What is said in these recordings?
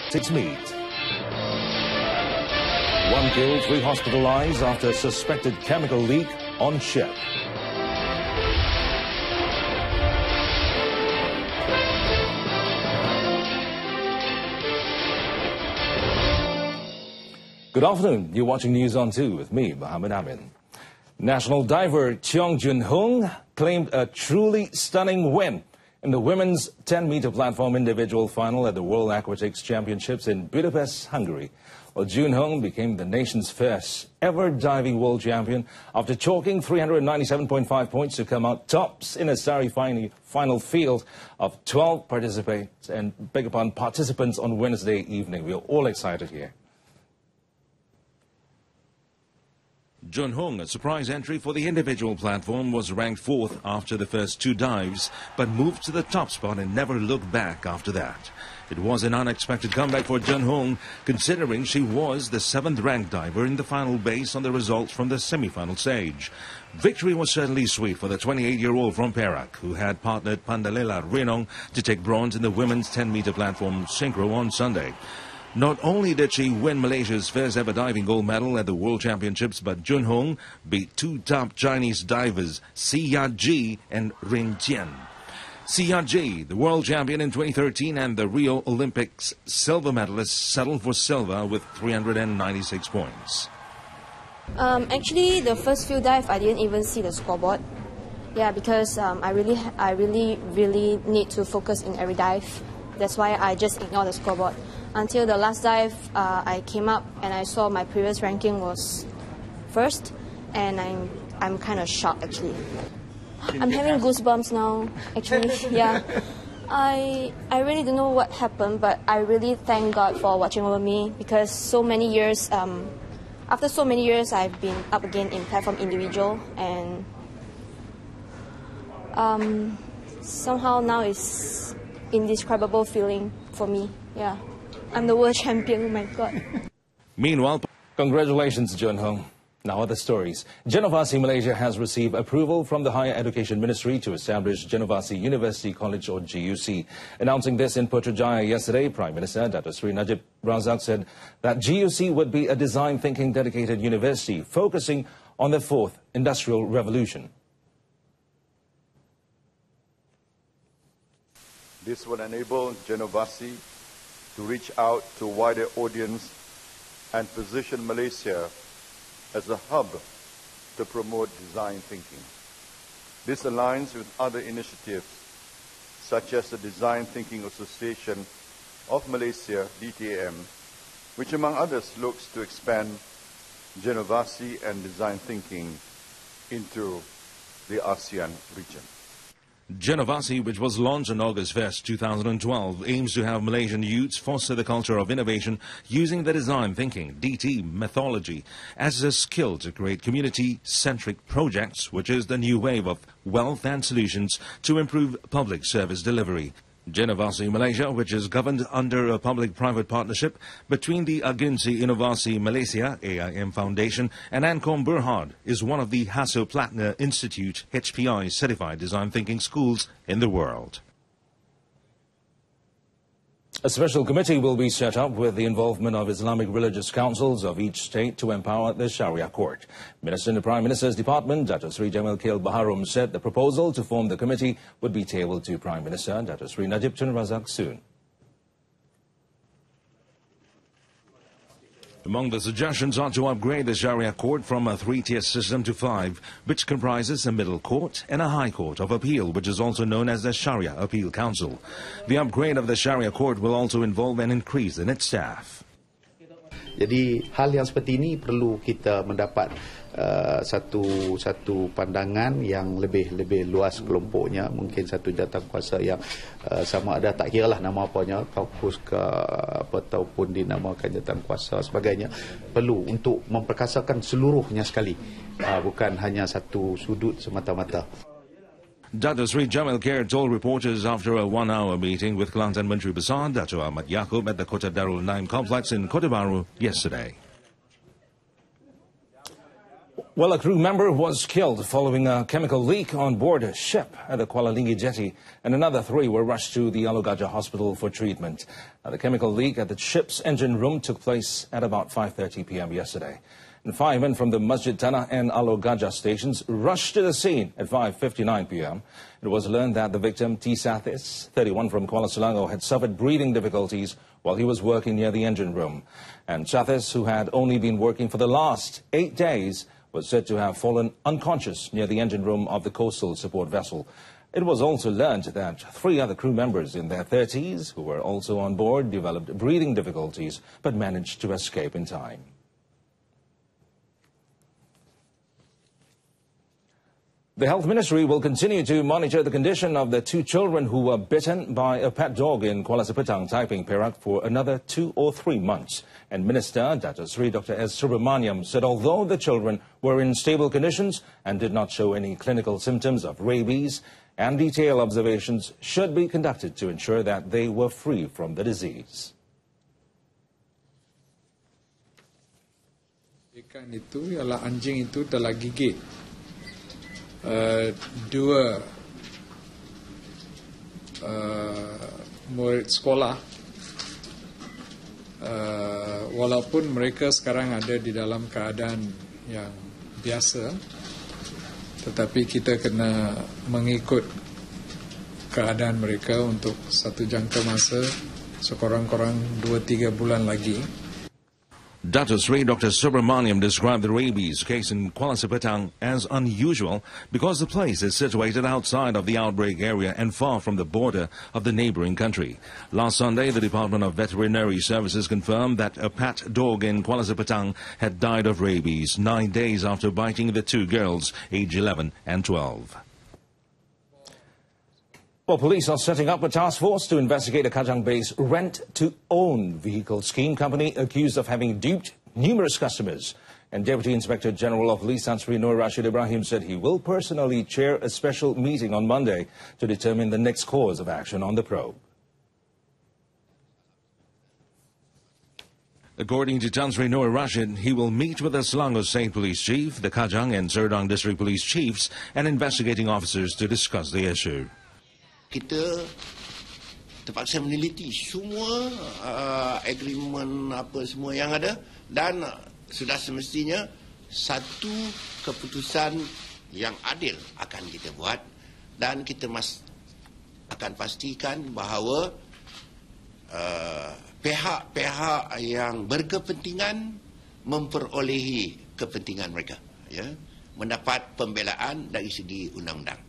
Six meet. One killed, 3 hospitalized after suspected chemical leak on ship. Good afternoon. You're watching News on 2 with me, Mohammed Amin. National diver Cheong Jun Hong claimed a truly stunning win in the women's 10-meter platform individual final at the World Aquatics Championships in Budapest, Hungary. Well, Jun Hong became the nation's first ever diving world champion after chalking 397.5 points to come out tops in a starry final field of 12 participants on Wednesday evening. We're all excited here. Jun Hong, a surprise entry for the individual platform, was ranked 4th after the first 2 dives, but moved to the top spot and never looked back after that. It was an unexpected comeback for Jun Hong, considering she was the 7th ranked diver in the final based on the results from the semi-final stage. Victory was certainly sweet for the 28-year-old from Perak, who had partnered Pandalela Renong to take bronze in the women's 10-meter platform synchro on Sunday. Not only did she win Malaysia's first ever diving gold medal at the World Championships, but Jun Hong beat 2 top Chinese divers, Xia Ji and Rin Jian. Xia Ji, the world champion in 2013 and the Rio Olympics silver medalist, settled for silver with 396 points. Actually, the first few dives, I didn't even see the scoreboard. Yeah, because I really need to focus in every dive. That's why I just ignored the scoreboard. Until the last dive, I came up and I saw my previous ranking was first, and I'm kind of shocked actually. I'm having goosebumps now, actually. Yeah, I really don't know what happened, but I really thank God for watching over me, because so many years, after so many years, I've been up again in platform individual, and somehow now it's indescribable feeling for me. Yeah. I'm the world champion, oh my God. Meanwhile, congratulations, Jun Hong. Now other stories. Genovasi Malaysia has received approval from the Higher Education Ministry to establish Genovasi University College, or GUC. Announcing this in Putrajaya yesterday, Prime Minister Dato Sri Najib Razak said that GUC would be a design-thinking dedicated university focusing on the 4th Industrial Revolution. This will enable Genovasi to reach out to a wider audience and position Malaysia as a hub to promote design thinking. This aligns with other initiatives such as the Design Thinking Association of Malaysia, DTAM, which among others looks to expand Genovasi and design thinking into the ASEAN region. Genovasi, which was launched on August 1st, 2012, aims to have Malaysian youths foster the culture of innovation using the design thinking, DT methodology, as a skill to create community-centric projects, which is the new wave of wealth and solutions to improve public service delivery. Genovasi Malaysia, which is governed under a public-private partnership between the Agensi Inovasi Malaysia, AIM Foundation, and Ancom Berhad, is one of the Hasso Plattner Institute HPI certified design thinking schools in the world. A special committee will be set up with the involvement of Islamic religious councils of each state to empower the Sharia court. Minister in the Prime Minister's Department, Dato Sri Jamal Khael Baharom, said the proposal to form the committee would be tabled to Prime Minister Dato Sri Najib Tun Razak soon. Among the suggestions are to upgrade the Sharia court from a 3-tier system to 5, which comprises a middle court and a high court of appeal, which is also known as the Sharia Appeal Council. The upgrade of the Sharia court will also involve an increase in its staff. Jadi hal yang seperti ini perlu kita mendapat satu pandangan yang lebih luas kelompoknya, mungkin satu jawatankuasa yang sama ada, tak kiralah nama apanya, kaukus ke apa ataupun dinamakan jawatankuasa sebagainya, perlu untuk memperkasakan seluruhnya sekali, bukan hanya satu sudut semata-mata. Dato Sri Jamal Khael told reporters after a 1-hour meeting with Kelantan Menteri Besar Dato Ahmad Yaakob at the Kota Darul Naim complex in Kota Bharu yesterday. Well, a crew member was killed following a chemical leak on board a ship at the Kuala Lingi jetty, and another 3 were rushed to the Alor Gajah Hospital for treatment. The chemical leak at the ship's engine room took place at about 5:30 p.m. yesterday. And 5 men from the Masjid Tanah and Alor Gajah stations rushed to the scene at 5:59 p.m. It was learned that the victim, T. Sathis, 31 from Kuala Selangor, had suffered breathing difficulties while he was working near the engine room. And Sathis, who had only been working for the last 8 days, was said to have fallen unconscious near the engine room of the coastal support vessel. It was also learned that 3 other crew members in their 30s, who were also on board, developed breathing difficulties but managed to escape in time. The Health Ministry will continue to monitor the condition of the 2 children who were bitten by a pet dog in Kuala Sepetang, Taiping, Perak for another 2 or 3 months. And Minister Dato Sri Dr. S. Subramaniam said although the children were in stable conditions and did not show any clinical symptoms of rabies, and detailed observations should be conducted to ensure that they were free from the disease. Ikan itu ialah anjing itu telah gigit 2 murid sekolah, walaupun mereka sekarang ada di dalam keadaan yang biasa, tetapi kita kena mengikut keadaan mereka untuk satu jangka masa, sekurang-kurang 2-3 bulan lagi. Dato Sri Dr. Subramaniam described the rabies case in Kuala Sepetang as unusual because the place is situated outside of the outbreak area and far from the border of the neighboring country. Last Sunday, the Department of Veterinary Services confirmed that a pet dog in Kuala Sepetang had died of rabies 9 days after biting the 2 girls, aged 11 and 12. Well, police are setting up a task force to investigate a Kajang-based rent-to-own vehicle scheme company accused of having duped numerous customers. And Deputy Inspector General of Police Tan Sri Nur Rashid Ibrahim said he will personally chair a special meeting on Monday to determine the next course of action on the probe. According to Tan Sri Nur Rashid, he will meet with the Selangor State Police Chief, the Kajang and Serdang District Police Chiefs and investigating officers to discuss the issue. Kita terpaksa meneliti semua agreement apa semua yang ada dan sudah semestinya satu keputusan yang adil akan kita buat dan kita akan pastikan bahawa pihak-pihak yang berkepentingan memperolehi kepentingan mereka, ya, mendapat pembelaan dari segi undang-undang.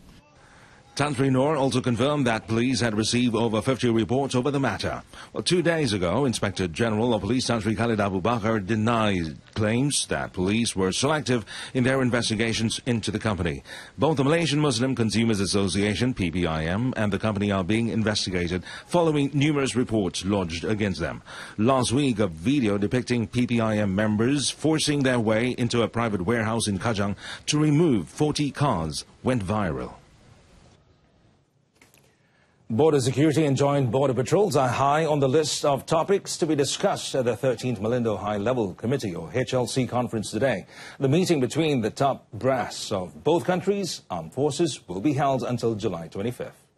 Tan Sri Nur also confirmed that police had received over 50 reports over the matter. Well, 2 days ago, Inspector General of Police Tan Sri Khalid Abu Bakar denied claims that police were selective in their investigations into the company. Both the Malaysian Muslim Consumers Association, PPIM, and the company are being investigated following numerous reports lodged against them. Last week, a video depicting PPIM members forcing their way into a private warehouse in Kajang to remove 40 cars went viral. Border security and joint border patrols are high on the list of topics to be discussed at the 13th Malindo High-Level Committee, or HLC, conference today. The meeting between the top brass of both countries' armed forces will be held until July 25th.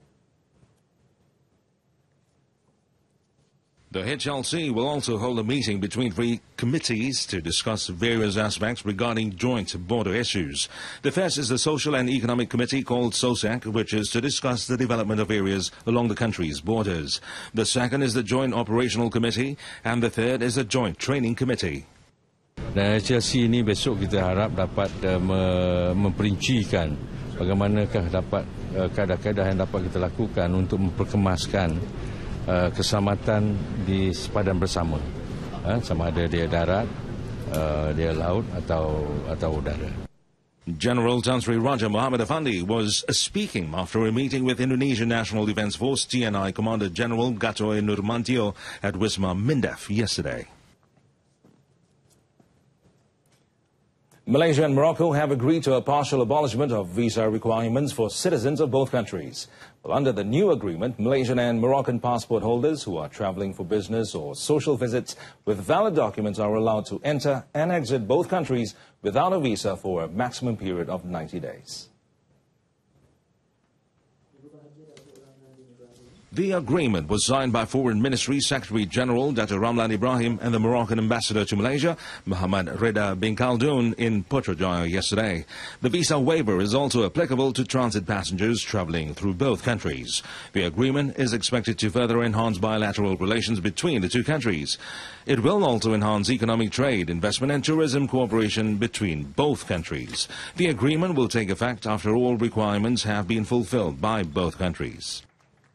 The HLC will also hold a meeting between 3 committees to discuss various aspects regarding joint border issues. The first is the Social and Economic Committee, called SOSEC, which is to discuss the development of areas along the country's borders. The second is the Joint Operational Committee, and the third is the Joint Training Committee. Dan HLC ini besok kita harap dapat memperincikan bagaimanakah dapat kaedah-kaedah yang dapat kita lakukan untuk memperkemaskan keselamatan di sepadan bersama, sama ada dia darat, dia laut atau udara. General Tan Sri Raja Muhammad Afandi was speaking after a meeting with Indonesian National Defence Force TNI Commander General Gatoy Nurmantio at Wisma Mindef yesterday. Malaysia and Morocco have agreed to a partial abolishment of visa requirements for citizens of both countries. Well, under the new agreement, Malaysian and Moroccan passport holders who are traveling for business or social visits with valid documents are allowed to enter and exit both countries without a visa for a maximum period of 90 days. The agreement was signed by Foreign Ministry Secretary General Dato' Ramlan Ibrahim and the Moroccan Ambassador to Malaysia, Muhammad Reda bin Khaldun, in Putrajaya yesterday. The visa waiver is also applicable to transit passengers travelling through both countries. The agreement is expected to further enhance bilateral relations between the two countries. It will also enhance economic trade, investment and tourism cooperation between both countries. The agreement will take effect after all requirements have been fulfilled by both countries.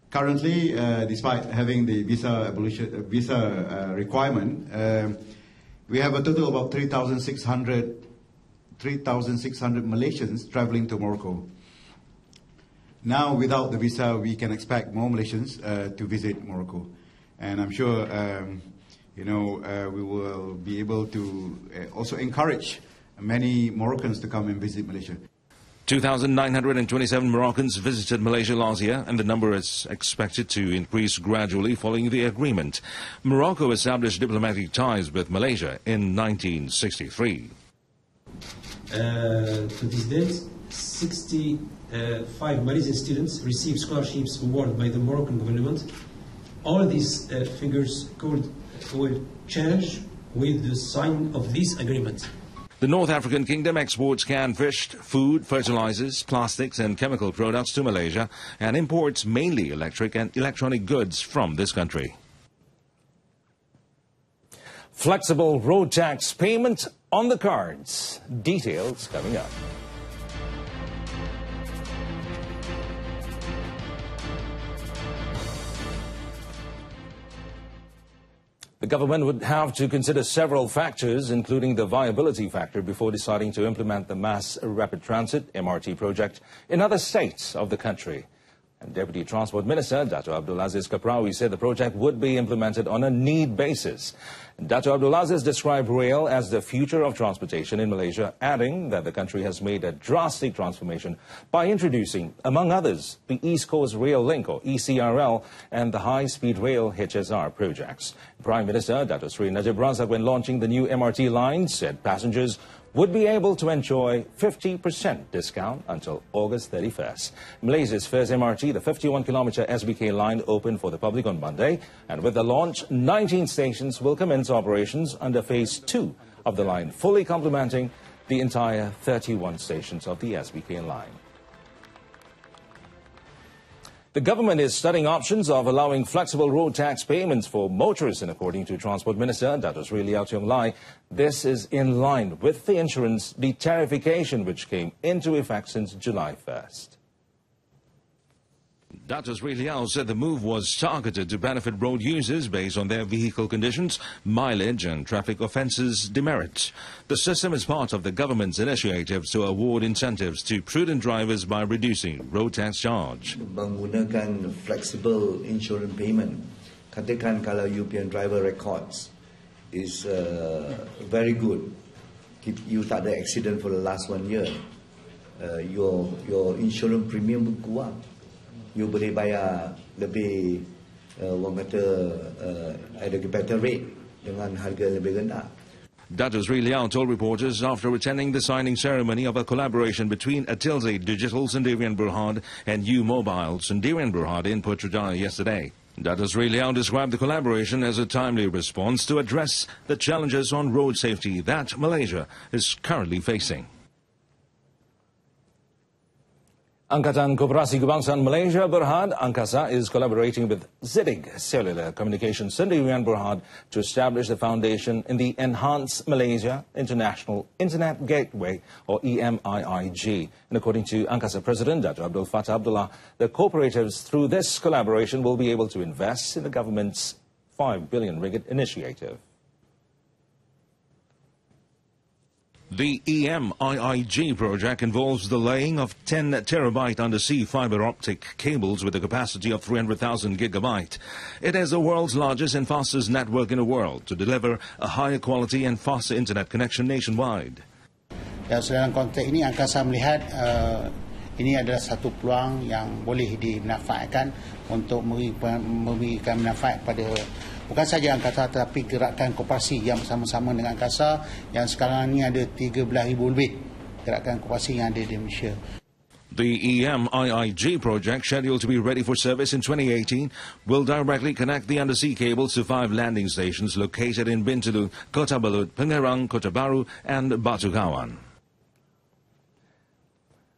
Currently, despite having the visa requirement, we have a total of about 3,600 Malaysians traveling to Morocco. Now, without the visa, we can expect more Malaysians to visit Morocco, and I'm sure we will be able to also encourage many Moroccans to come and visit Malaysia. 2,927 Moroccans visited Malaysia last year, and the number is expected to increase gradually following the agreement. Morocco established diplomatic ties with Malaysia in 1963. To this date, 65 Malaysian students received scholarships awarded by the Moroccan government. All these figures will change with the sign of this agreement. The North African Kingdom exports canned fish, food, fertilizers, plastics and chemical products to Malaysia and imports mainly electric and electronic goods from this country. Flexible road tax payment on the cards. Details coming up. The government would have to consider several factors, including the viability factor, before deciding to implement the Mass Rapid Transit MRT project in other states of the country. And Deputy Transport Minister Dato' Abdul Aziz Kaprawi said the project would be implemented on a need basis. Dato' Abdul Aziz described rail as the future of transportation in Malaysia, adding that the country has made a drastic transformation by introducing, among others, the East Coast Rail Link, or ECRL, and the High Speed Rail HSR projects. Prime Minister Dato' Sri Najib Razak, when launching the new MRT line, said passengers would be able to enjoy 50% discount until August 31st. Malaysia's first MRT, the 51-kilometre SBK line, opened for the public on Monday, and with the launch, 19 stations will commence operations under Phase 2 of the line, fully complementing the entire 31 stations of the SBK line. The government is studying options of allowing flexible road tax payments for motorists, and according to Transport Minister Dato' Sri Liao Tiong Lai, this is in line with the insurance de-tarification which came into effect since July 1st. Dato' Sri Liao said the move was targeted to benefit road users based on their vehicle conditions, mileage and traffic offences demerits. The system is part of the government's initiatives to award incentives to prudent drivers by reducing road tax charge. Menggunakan flexible insurance payment, katakan kalau you punya driver records is very good, you tak ada accident for the last 1 year, your insurance premium berkurang. You boleh bayar lebih, orang kata, ada better rate dengan harga lebih rendah. Dato' Sri Liao told reporters after attending the signing ceremony of a collaboration between Atilze Digital Sendirian Berhad and U Mobile Sendirian Berhad in Putrajaya yesterday. Dato' Sri Liao described the collaboration as a timely response to address the challenges on road safety that Malaysia is currently facing. Angkatan Koperasi Kebangsaan Malaysia Berhad, Angkasa, is collaborating with Zidig Cellular Communications Sendirian Berhad to establish the foundation in the Enhance Malaysia International Internet Gateway, or EMIIG. And according to Angkasa President Dato' Abdul Fattah Abdullah, the cooperatives through this collaboration will be able to invest in the government's 5 billion ringgit initiative. The EMIIG project involves the laying of 10 terabyte undersea fiber optic cables with a capacity of 300,000 gigabyte. It is the world's largest and fastest network in the world to deliver a higher quality and faster internet connection nationwide. dalam konteks ini Angkasa melihat ini adalah satu peluang yang boleh dimanfaatkan untuk memberikan manfaat pada bukan saja Angkasa tetapi gerakan koperasi yang bersama-sama dengan Angkasa yang sekarang ini ada 13,000 lebih gerakan koperasi yang ada di Malaysia. The EMIIG project, scheduled to be ready for service in 2018, will directly connect the undersea cables to 5 landing stations located in Bintulu, Kota Belud, Pengerang, Kota Baru and Batu Kawan.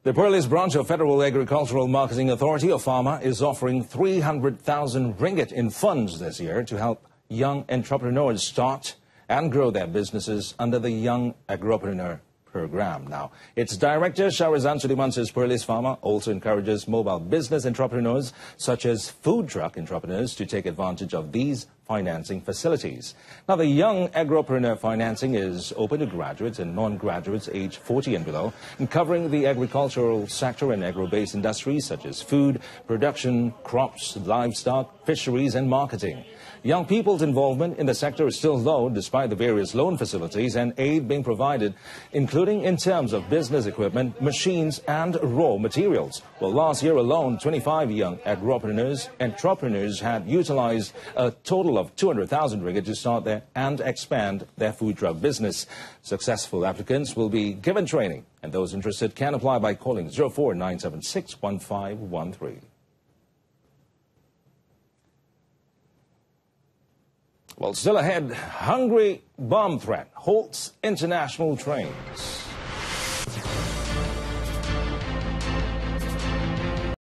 The Perlis branch of Federal Agricultural Marketing Authority of Pharma is offering 300,000 ringgit in funds this year to help young entrepreneurs start and grow their businesses under the Young Agropreneur program. Now, its director, Shahrizan Suleiman, says Perlis Pharma also encourages mobile business entrepreneurs, such as food truck entrepreneurs, to take advantage of these financing facilities. Now, the Young Agropreneur financing is open to graduates and non-graduates aged 40 and below, and covering the agricultural sector and agro-based industries such as food, production, crops, livestock, fisheries and marketing. Young people's involvement in the sector is still low despite the various loan facilities and aid being provided, including in terms of business equipment, machines and raw materials. Well, last year alone, 25 young entrepreneurs had utilized a total of 200,000 ringgit to start and expand their food truck business. Successful applicants will be given training, and those interested can apply by calling 04976 1513. Well, still ahead, hungry bomb threat halts international trains.